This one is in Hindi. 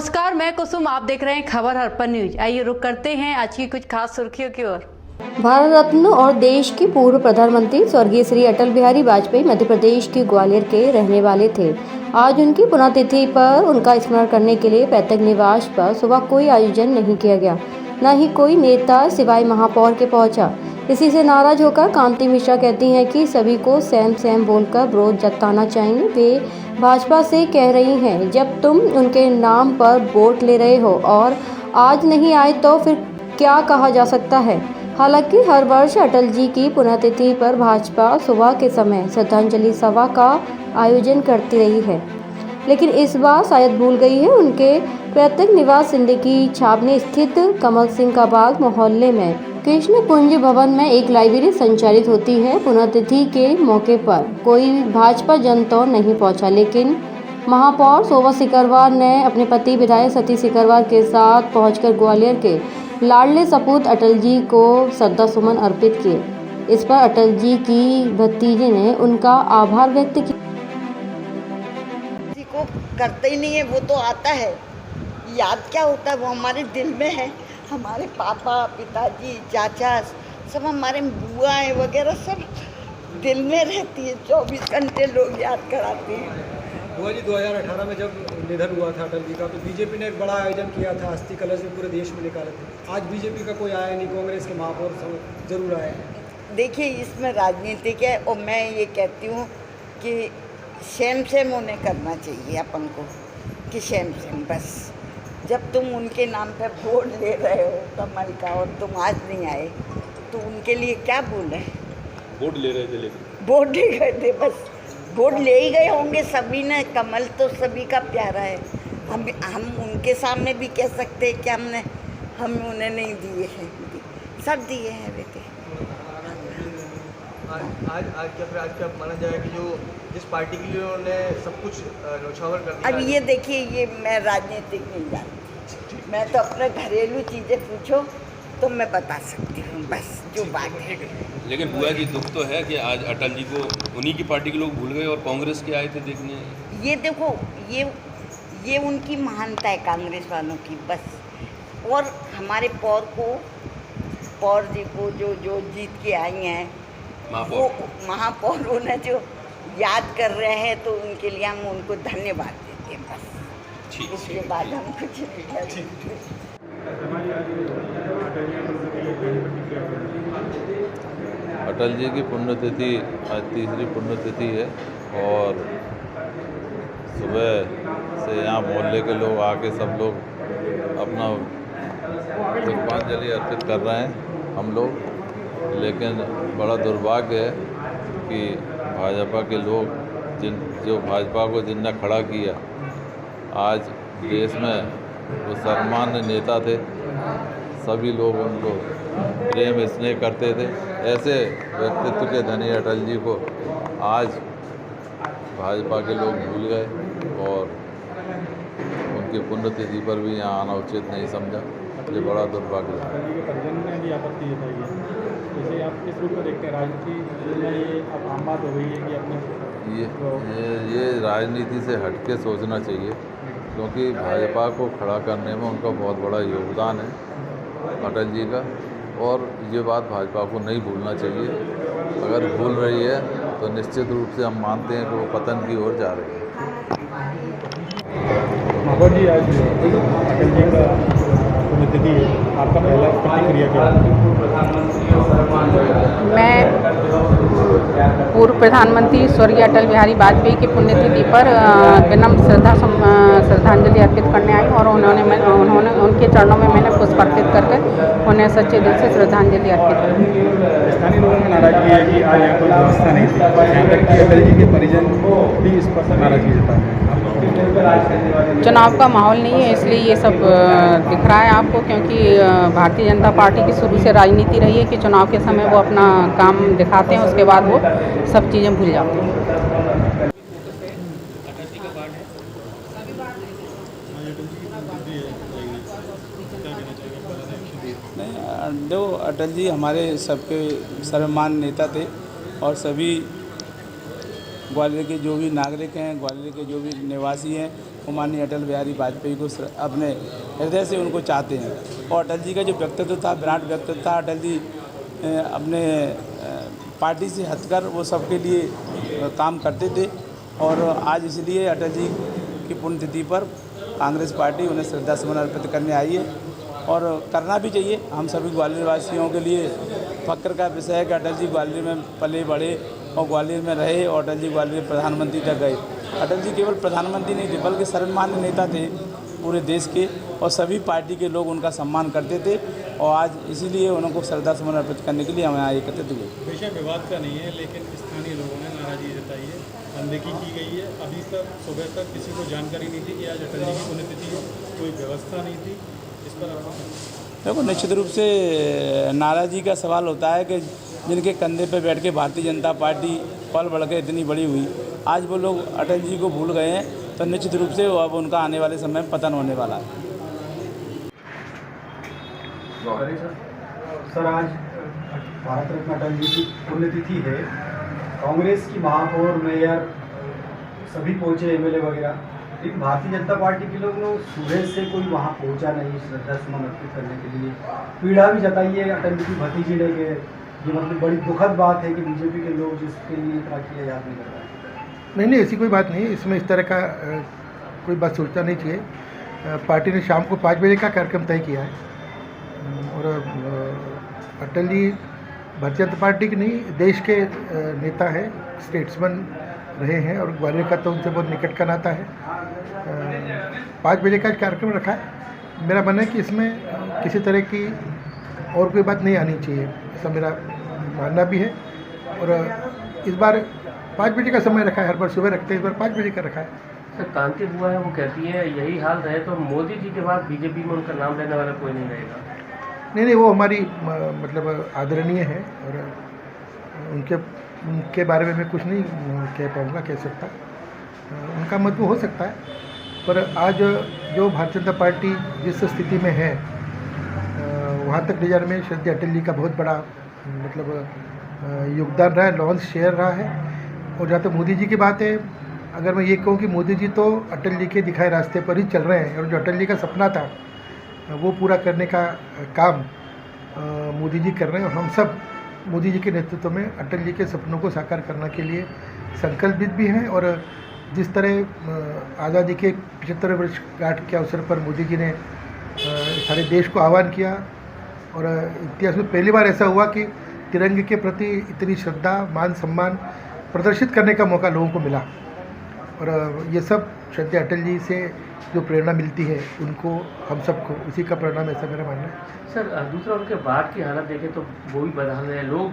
नमस्कार, मैं कुसुम। आप देख रहे हैं खबर अर्पण न्यूज। आइए रुक करते हैं आज की कुछ खास सुर्खियों की ओर। भारत रत्न और देश के पूर्व प्रधानमंत्री स्वर्गीय श्री अटल बिहारी वाजपेयी मध्य प्रदेश के ग्वालियर के रहने वाले थे। आज उनकी पुण्यतिथि पर उनका स्मरण करने के लिए पैतृक निवास पर सुबह कोई आयोजन नहीं किया गया, न ही कोई नेता सिवाय महापौर के पहुंचा। इसी से नाराज होकर कांति मिश्रा कहती हैं कि सभी को सैम सैम बोलकर विरोध जताना चाहिए। वे भाजपा से कह रही हैं, जब तुम उनके नाम पर वोट ले रहे हो और आज नहीं आए तो फिर क्या कहा जा सकता है। हालांकि हर वर्ष अटल जी की पुण्यतिथि पर भाजपा सुबह के समय श्रद्धांजलि सभा का आयोजन करती रही है, लेकिन इस बार शायद भूल गई है। उनके पैतृक निवास सिंदगी छावनी स्थित कमल सिंह का बाग मोहल्ले में कृष्ण कुंज भवन में एक लाइब्रेरी संचालित होती है। पुण्यतिथि के मौके पर कोई भाजपा जन तो नहीं पहुंचा, लेकिन महापौर शोभा सिकरवार ने अपने पति विधायक सतीश सिकरवार के साथ पहुंचकर ग्वालियर के लाडले सपूत अटल जी को श्रद्धा सुमन अर्पित किए। इस पर अटल जी की भतीजे ने उनका आभार व्यक्त किया। किसी को करते ही नहीं है, वो तो आता है, याद क्या होता है, वो हमारे दिल में है। हमारे पापा, पिताजी, चाचा, सब हमारे बुआएं वगैरह सब दिल में रहती है। 24 घंटे लोग याद कराते हैं। बुआ जी 2018 में जब निधन हुआ था अटल जी का, तो बीजेपी ने एक बड़ा आयोजन किया था, अस्थि कलश में पूरे देश में निकाले थे। आज बीजेपी का कोई आया नहीं, कांग्रेस के महापौर सब जरूर आए हैं। देखिए, इसमें राजनीतिक है और मैं ये कहती हूँ कि सेम सेम उन्हें करना चाहिए अपन को, कि सेम सेम बस। जब तुम उनके नाम पे वोट ले रहे हो कमल का और तुम आज नहीं आए तो उनके लिए क्या बोले। वोट ले रहे थे, लेकिन वोट ले गए थे, बस वोट ले ही गए होंगे सभी ने। कमल तो सभी का प्यारा है। हम उनके सामने भी कह सकते हैं कि हम उन्हें नहीं दिए हैं, सब दिए हैं बेटे। आज क्या माना जाए कि जो जिस पार्टी के लिए उन्होंने सब कुछ न्यौछावर कर दिया। अब ये देखिए, ये मैं राजनीतिक नहीं जानती, मैं तो अपने घरेलू चीज़ें पूछो तो मैं बता सकती हूँ, बस जो बात है। लेकिन बुआ जी दुख तो है कि आज अटल जी को उन्हीं की पार्टी के लोग भूल गए और कांग्रेस के आए थे देखने। ये देखो, ये उनकी महानता है कांग्रेस वालों की, बस। और हमारे पौर जी को जो जीत के आई हैं, वो महापौर उन्हें जो याद कर रहे हैं, तो उनके लिए हम उनको धन्यवाद देते हैं, बस। उसके बाद हम कुछ नहीं करेंगे। अटल जी की पुण्यतिथि आज तीसरी पुण्यतिथि है और सुबह से यहाँ मोहल्ले के लोग आके सब लोग अपना पुष्पांजलि अर्पित कर रहे हैं हम लोग। लेकिन बड़ा दुर्भाग्य है कि भाजपा के लोग जो भाजपा को जिनने खड़ा किया, आज देश में वो सम्मान्य नेता थे, सभी लोग उनको प्रेम स्नेह करते थे। ऐसे व्यक्तित्व के धनी अटल जी को आज भाजपा के लोग भूल गए और उनकी पुण्यतिथि पर भी यहाँ आना उचित नहीं समझा। ये बड़ा दुर्भाग्य है। अटल जी के परिजन ने भी आपत्ति जताई है। जैसे आप किस रूप में देखते हैं, राजनीति में ये अब आम बात हो गई है कि अपने ये राजनीति से हटके सोचना चाहिए, क्योंकि भाजपा को खड़ा करने में उनका बहुत बड़ा योगदान है अटल जी का, और ये बात भाजपा को नहीं भूलना चाहिए। अगर भूल रही है तो निश्चित रूप से हम मानते हैं कि वो पतन की ओर जा रही है। महापौर जी, आज अटल जी का पुण्यतिथि है, आपका पहला प्रतिक्रिया क्या है? मैं पूर्व प्रधानमंत्री स्वर्गीय अटल बिहारी वाजपेयी की पुण्यतिथि पर विनम्र श्रद्धांजलि अर्पित करने आई और उन्होंने उनके चरणों में मैंने पुष्प अर्पित करके उन्हें सच्चे दिल से श्रद्धांजलि अर्पित की। स्थानीय लोगों ने नाराजगी है कि आज यहाँ कोई व्यवस्था नहीं थी, यहाँ तक कि अटल जी के परिजन भी इस पर नाराजगी जताते हैं। चुनाव का माहौल नहीं है, इसलिए ये सब दिख रहा है आपको, क्योंकि भारतीय जनता पार्टी की शुरू से राजनीति रही है कि चुनाव के समय वो अपना काम दिखाते हैं, उसके बाद वो सब चीज़ें भूल जाते हैं। दो अटल जी हमारे सबके सर्वमान्य नेता थे और सभी ग्वालियर के जो भी नागरिक हैं, ग्वालियर के जो भी निवासी हैं, वो माननीय अटल बिहारी वाजपेयी को अपने हृदय से उनको चाहते हैं। और अटल जी का जो व्यक्तित्व था, विराट व्यक्तित्व था, अटल जी अपने पार्टी से हटकर वो सबके लिए काम करते थे। और आज इसलिए अटल जी की पुण्यतिथि पर कांग्रेस पार्टी उन्हें श्रद्धा सुमन अर्पित करने आई है और करना भी चाहिए। हम सभी ग्वालियर वासियों के लिए फक्र का विषय है कि अटल जी ग्वालियर में पले बढ़े और ग्वालियर में रहे और अटल जी ग्वालियर प्रधानमंत्री तक गए। अटल जी केवल प्रधानमंत्री नहीं थे बल्कि सर्वमान्य नेता थे पूरे देश के और सभी पार्टी के लोग उनका सम्मान करते थे और आज इसीलिए उनको श्रद्धा सुमन अर्पित करने के लिए हम यहाँ एकत्रित हुए। विषय विवाद का नहीं है, लेकिन स्थानीय लोगों ने नाराजगी जताई है, अनदेखी की गई है। अभी तक सुबह तक किसी को जानकारी नहीं थी कि आज अटल जी की पुण्यतिथि हो, कोई व्यवस्था नहीं थी। इस पर आप देखो, निश्चित रूप से नाराज़गी का सवाल होता है कि जिनके कंधे पे बैठ के भारतीय जनता पार्टी पल बढ़ के इतनी बड़ी हुई, आज वो लोग अटल जी को भूल गए हैं, तो निश्चित रूप से अब उनका आने वाले समय में पतन होने वाला है। सर, आज भारत रत्न अटल जी की पुण्यतिथि है। कांग्रेस की महापौर, मेयर सभी पहुँचे, एमएलए वगैरह, लेकिन भारतीय जनता पार्टी के लोग सुबह से कोई वहाँ पहुँचा नहीं श्रद्धा सुमन अर्पित करने के लिए। पीड़ा भी जताई है अटल जी की भतीजी ने कि ये मतलब बड़ी दुखद बात है कि बीजेपी के लोग जिसके लिए इतना किया याद नहीं कर रहा है। नहीं, ऐसी कोई बात नहीं, इसमें इस तरह का कोई बात सोचना नहीं चाहिए। पार्टी ने शाम को 5 बजे का कार्यक्रम तय किया है और अटल जी भारतीय जनता पार्टी की नहीं, देश के नेता हैं, स्टेट्समैन रहे हैं और ग्वालियर का तो उनसे बहुत निकट का नाता है। 5 बजे का कार्यक्रम रखा है। मेरा मानना है कि इसमें किसी तरह की और कोई बात नहीं आनी चाहिए, ऐसा मेरा मानना भी है। और इस बार 5 बजे का समय रखा है, हर बार सुबह रखते हैं, इस बार 5 बजे का रखा है। सर, कांति बुआ है, वो कहती है यही हाल रहे तो मोदी जी के बाद बीजेपी में उनका नाम लेने वाला कोई नहीं रहेगा। नहीं, वो हमारी मतलब आदरणीय है और उनके बारे में मैं कुछ नहीं कह पाऊँगा, कह सकता। उनका मत वो हो सकता है, पर आज जो भारतीय जनता पार्टी जिस स्थिति में है वहाँ तक ले जाने में श्रद्धेय अटल जी का बहुत बड़ा मतलब योगदान रहा है, लॉन्च शेयर रहा है। और जहाँ तक मोदी जी की बात है, अगर मैं ये कहूँ कि मोदी जी तो अटल जी के दिखाए रास्ते पर ही चल रहे हैं और जो अटल जी का सपना था वो पूरा करने का काम मोदी जी कर रहे हैं और हम सब मोदी जी के नेतृत्व में अटल जी के सपनों को साकार करने के लिए संकल्पित भी हैं। और जिस तरह आज़ादी के 75 वर्षगांठ के अवसर पर मोदी जी ने सारे देश को आह्वान किया और इतिहास में पहली बार ऐसा हुआ कि तिरंगे के प्रति इतनी श्रद्धा, मान सम्मान प्रदर्शित करने का मौका लोगों को मिला। और ये सब श्रद्धेय अटल जी से जो प्रेरणा मिलती है उनको, हम सबको, उसी का परिणाम ऐसा मेरा मानना है। सर, दूसरा उनके बाद की हालत देखें तो वो भी बदहाल है, लोग